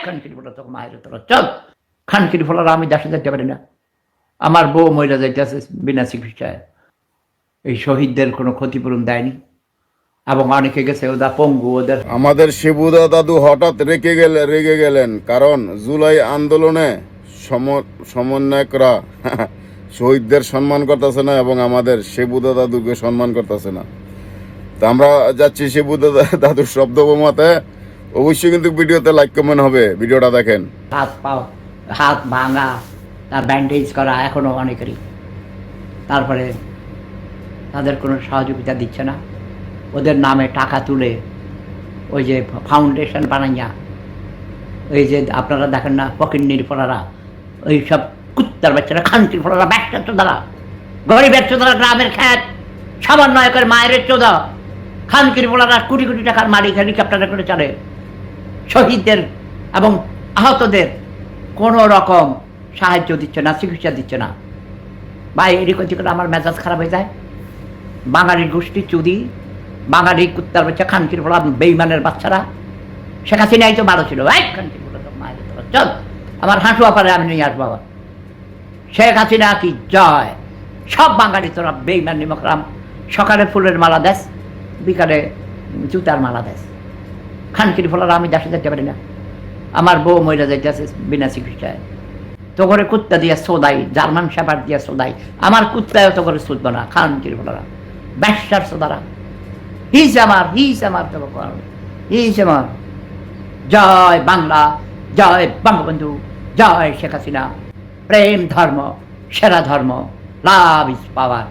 খানকির ফোলা তোকে মায়ের তোরা চল। খানকির ফোলারা আমি দেশে যেতে পারি না, আমার বউ মহিলা যাইতেছে বিনা চিকিৎসায়, এই শহীদদের কোনো ক্ষতিপূরণ দেয়নি এবং অনেকে গেছে ওদের পঙ্গু। ওদের আমাদের শিবুদা দাদু হঠাৎ রেগে গেলেন, কারণ জুলাই আন্দোলনে সমন্বয়করা শহীদদের সম্মান করতেছে না এবং আমাদের শিবুদা দাদুকে সম্মান করতেছে না। তা আমরা যাচ্ছি শিবুদা দাদুর শব্দবোমাতে। অবশ্যই কিন্তু ভিডিওতে লাইক কমেন্ট হবে, ভিডিওটা দেখেন। হাত ভাঙা, তার ব্যান্ডেজ করা এখনো অনেকেরই। তারপরে তাদের কোনো সহযোগিতা দিচ্ছে না, ওদের নামে টাকা তুলে ওই যে ফাউন্ডেশন বানাইয়া, ওই যে আপনারা দেখেন না ফকিন্নির ফোলারা, ওই সব কুত্তার বাচ্চারা, খানকির ফোলারা, ব্যবসার চোদারা, গরিবের চোদারা, গ্রামের খ্যাত সমন্বয়কের মায়ের চোদা, খানকির ফোলারা কোটি কোটি টাকার মালিক, হেলিকপ্টারে করে চলে। শহীদদের এবং আহতদের কোনো রকম সাহায্য দিচ্ছে না, চিকিৎসা দিচ্ছে না। ভাই এদিক ওদিক করে আমার মেজাজ খারাপ হয়ে যায়। বাঙালির গোষ্ঠী চুদি, বাঙালি কুত্তার বাচ্চা, খানকির ফোলা বেইমানের বাচ্চারা। শেখ হাসিনাই তো ভালো ছিল, খানকির ফোলা তো মায়ের তোরা চল। আমার হাঁটুয়া পারে আমি নিয়ে আসবো আবার। শেখ হাসিনা কি জয়। সব বাঙালি তোরা বেইমান নিমকরাম, সকালে ফুলের মালা দেশ, বিকালে জুতার মালা দেশ। খানকির ফোলারা আমি দেশে যেতে পারি না, আমার বউ মহিলা যাইতেছে বিনা চিকিৎসায়। তো করে কুত্তা দিয়ে সোদাই, জার্মান শেপার দিয়ে সোদাই, আমার কুত্তায় তো করে চলতো না। খানকির ফোলারা ব্যবসার সোদারা, হিজ আমার তো হিজ আমার। জয় বাংলা, জয় বঙ্গবন্ধু, জয় শেখ হাসিনা। প্রেম ধর্ম সেরা ধর্ম, লাভ ইজ পাওয়ার।